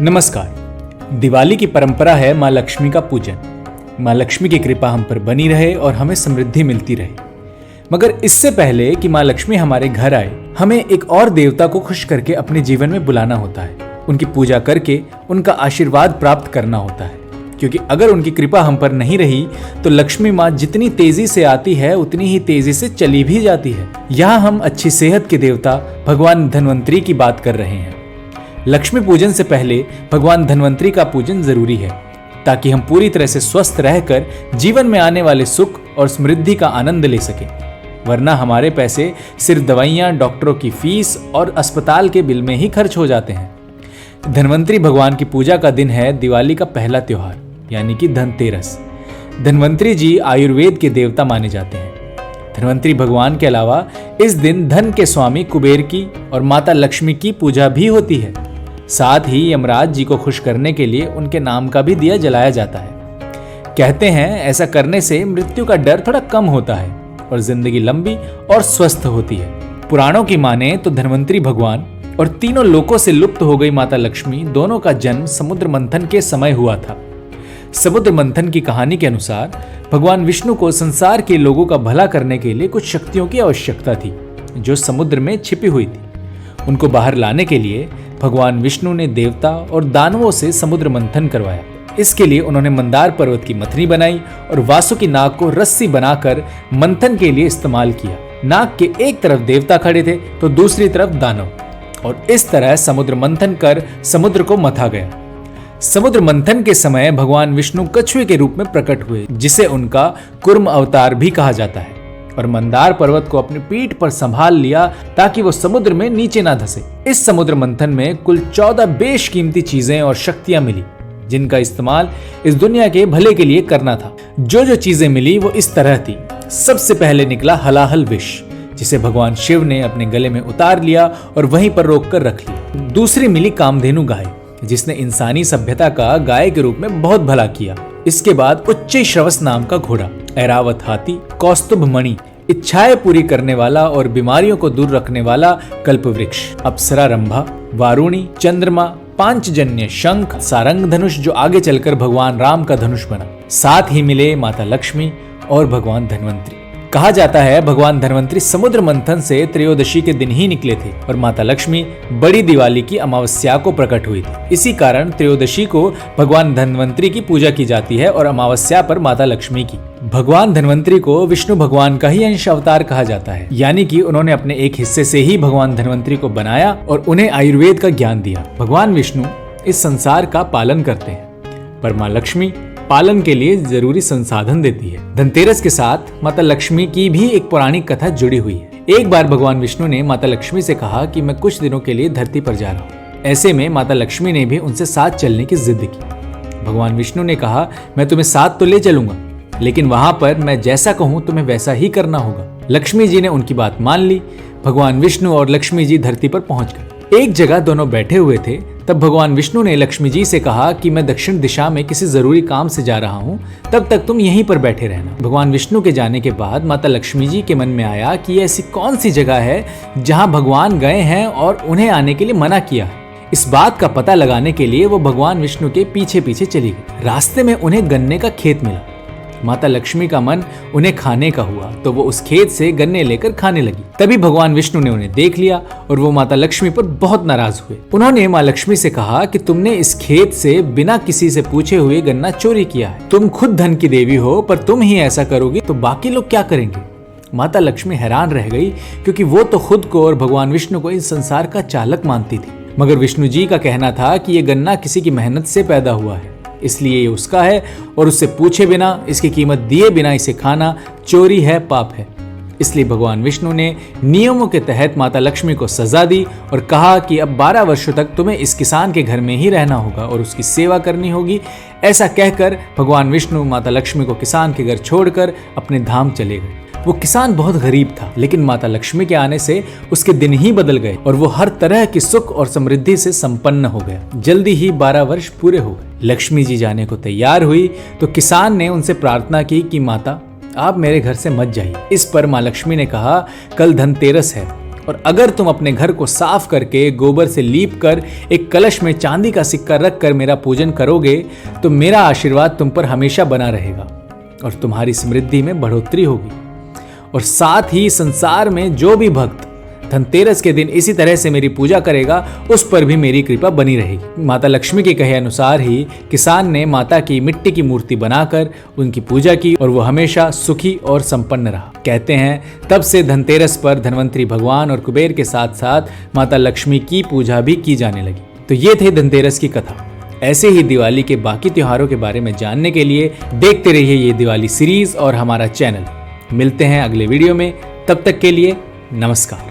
नमस्कार। दिवाली की परंपरा है माँ लक्ष्मी का पूजन। माँ लक्ष्मी की कृपा हम पर बनी रहे और हमें समृद्धि मिलती रहे। मगर इससे पहले कि माँ लक्ष्मी हमारे घर आए, हमें एक और देवता को खुश करके अपने जीवन में बुलाना होता है। उनकी पूजा करके उनका आशीर्वाद प्राप्त करना होता है, क्योंकि अगर उनकी कृपा हम पर नहीं रही तो लक्ष्मी माँ जितनी तेजी से आती है उतनी ही तेजी से चली भी जाती है। यहाँ हम अच्छी सेहत के देवता भगवान धन्वंतरी की बात कर रहे हैं। लक्ष्मी पूजन से पहले भगवान धन्वंतरी का पूजन जरूरी है, ताकि हम पूरी तरह से स्वस्थ रहकर जीवन में आने वाले सुख और समृद्धि का आनंद ले सकें। वरना हमारे पैसे सिर्फ दवाइयाँ, डॉक्टरों की फीस और अस्पताल के बिल में ही खर्च हो जाते हैं। धन्वंतरी भगवान की पूजा का दिन है दिवाली का पहला त्योहार, यानी कि धनतेरस। धन्वंतरी जी आयुर्वेद के देवता माने जाते हैं। धन्वंतरी भगवान के अलावा इस दिन धन के स्वामी कुबेर की और माता लक्ष्मी की पूजा भी होती है। साथ ही यमराज जी को खुश करने के लिए उनके नाम का भी दिया जलाया जाता है। कहते हैं ऐसा करने से मृत्यु का डर थोड़ा कम होता है और जिंदगी लंबी और स्वस्थ होती है। पुराणों की माने तो धन्वंतरी भगवान और तीनों लोकों से लुप्त हो गई माता लक्ष्मी दोनों का जन्म समुद्र मंथन के समय हुआ था। समुद्र मंथन की कहानी के अनुसार भगवान विष्णु को संसार के लोगों का भला करने के लिए कुछ शक्तियों की आवश्यकता थी, जो समुद्र में छिपी हुई थी। उनको बाहर लाने के लिए भगवान विष्णु ने देवता और दानवों से समुद्र मंथन करवाया। इसके लिए उन्होंने मंदार पर्वत की मथनी बनाई और वासुकी नाग को रस्सी बनाकर मंथन के लिए इस्तेमाल किया। नाग के एक तरफ देवता खड़े थे तो दूसरी तरफ दानव, और इस तरह समुद्र मंथन कर समुद्र को मथा गया। समुद्र मंथन के समय भगवान विष्णु कछुए के रूप में प्रकट हुए, जिसे उनका कुर्म अवतार भी कहा जाता है, और मंदार पर्वत को अपनी पीठ पर संभाल लिया ताकि वो समुद्र में नीचे ना धंसे। इस समुद्र मंथन में कुल 14 बेशकीमती चीजें और शक्तियां मिली, जिनका इस्तेमाल इस दुनिया के भले के लिए करना था। जो चीजें मिली वो इस तरह थी। सबसे पहले निकला हलाहल विष, जिसे भगवान शिव ने अपने गले में उतार लिया और वहीं पर रोककर रख लिया। दूसरी मिली कामधेनु गाय, जिसने इंसानी सभ्यता का गाय के रूप में बहुत भला किया। इसके बाद उच्चैश्रवस नाम का घोड़ा, ऐरावत हाथी, कौस्तुभ मणि, इच्छाएं पूरी करने वाला और बीमारियों को दूर रखने वाला कल्पवृक्ष, अप्सरा रंभा, वारुणी, चंद्रमा, पांचजन्य शंख, सारंग धनुष, जो आगे चलकर भगवान राम का धनुष बना। साथ ही मिले माता लक्ष्मी और भगवान धन्वंतरी। कहा जाता है भगवान धन्वंतरी समुद्र मंथन से त्रयोदशी के दिन ही निकले थे और माता लक्ष्मी बड़ी दिवाली की अमावस्या को प्रकट हुई थी। इसी कारण त्रयोदशी को भगवान धन्वंतरी की पूजा की जाती है और अमावस्या पर माता लक्ष्मी की। भगवान धन्वंतरी को विष्णु भगवान का ही अंश अवतार कहा जाता है, यानी कि उन्होंने अपने एक हिस्से से ही भगवान धन्वंतरी को बनाया और उन्हें आयुर्वेद का ज्ञान दिया। भगवान विष्णु इस संसार का पालन करते हैं, पर माँ लक्ष्मी पालन के लिए जरूरी संसाधन देती है। धनतेरस के साथ माता लक्ष्मी की भी एक पौराणिक कथा जुड़ी हुई है। एक बार भगवान विष्णु ने माता लक्ष्मी से कहा कि मैं कुछ दिनों के लिए धरती पर जा रहा हूँ। ऐसे में माता लक्ष्मी ने भी उनसे साथ चलने की जिद की। भगवान विष्णु ने कहा, मैं तुम्हें साथ तो ले चलूंगा, लेकिन वहां पर मैं जैसा कहूँ तुम्हें वैसा ही करना होगा। लक्ष्मी जी ने उनकी बात मान ली। भगवान विष्णु और लक्ष्मी जी धरती पर पहुंच गए। एक जगह दोनों बैठे हुए थे। तब भगवान विष्णु ने लक्ष्मी जी से कहा कि मैं दक्षिण दिशा में किसी जरूरी काम से जा रहा हूँ, तब तक तुम यहीं पर बैठे रहना। भगवान विष्णु के जाने के बाद माता लक्ष्मी जी के मन में आया कि ये ऐसी कौन सी जगह है जहाँ भगवान गए हैं और उन्हें आने के लिए मना किया है। इस बात का पता लगाने के लिए वो भगवान विष्णु के पीछे पीछे चली गई। रास्ते में उन्हें गन्ने का खेत मिला। माता लक्ष्मी का मन उन्हें खाने का हुआ तो वो उस खेत से गन्ने लेकर खाने लगी। तभी भगवान विष्णु ने उन्हें देख लिया और वो माता लक्ष्मी पर बहुत नाराज हुए। उन्होंने माँ लक्ष्मी से कहा कि तुमने इस खेत से बिना किसी से पूछे हुए गन्ना चोरी किया है। तुम खुद धन की देवी हो, पर तुम ही ऐसा करोगी तो बाकी लोग क्या करेंगे। माता लक्ष्मी हैरान रह गई, क्योंकि वो तो खुद को और भगवान विष्णु को इस संसार का चालक मानती थी। मगर विष्णु जी का कहना था कि ये गन्ना किसी की मेहनत से पैदा हुआ है, इसलिए ये उसका है और उससे पूछे बिना, इसकी कीमत दिए बिना इसे खाना चोरी है, पाप है। इसलिए भगवान विष्णु ने नियमों के तहत माता लक्ष्मी को सजा दी और कहा कि अब 12 वर्षों तक तुम्हें इस किसान के घर में ही रहना होगा और उसकी सेवा करनी होगी। ऐसा कहकर भगवान विष्णु माता लक्ष्मी को किसान के घर छोड़कर अपने धाम चले गए। वो किसान बहुत गरीब था, लेकिन माता लक्ष्मी के आने से उसके दिन ही बदल गए और वो हर तरह की सुख और समृद्धि से संपन्न हो गया। जल्दी ही 12 वर्ष पूरे हो गए। लक्ष्मी जी जाने को तैयार हुई तो किसान ने उनसे प्रार्थना की कि माता, आप मेरे घर से मत जाइए। इस पर माँ लक्ष्मी ने कहा, कल धनतेरस है और अगर तुम अपने घर को साफ करके गोबर से लीप कर एक कलश में चांदी का सिक्का रख कर मेरा पूजन करोगे तो मेरा आशीर्वाद तुम पर हमेशा बना रहेगा और तुम्हारी समृद्धि में बढ़ोतरी होगी। और साथ ही संसार में जो भी भक्त धनतेरस के दिन इसी तरह से मेरी पूजा करेगा उस पर भी मेरी कृपा बनी रहेगी। माता लक्ष्मी के कहे अनुसार ही किसान ने माता की मिट्टी की मूर्ति बनाकर उनकी पूजा की और वो हमेशा सुखी और संपन्न रहा। कहते हैं तब से धनतेरस पर धनवंतरी भगवान और कुबेर के साथ साथ माता लक्ष्मी की पूजा भी की जाने लगी। तो ये थे धनतेरस की कथा। ऐसे ही दिवाली के बाकी त्योहारों के बारे में जानने के लिए देखते रहिए ये दिवाली सीरीज और हमारा चैनल। मिलते हैं अगले वीडियो में, तब तक के लिए नमस्कार।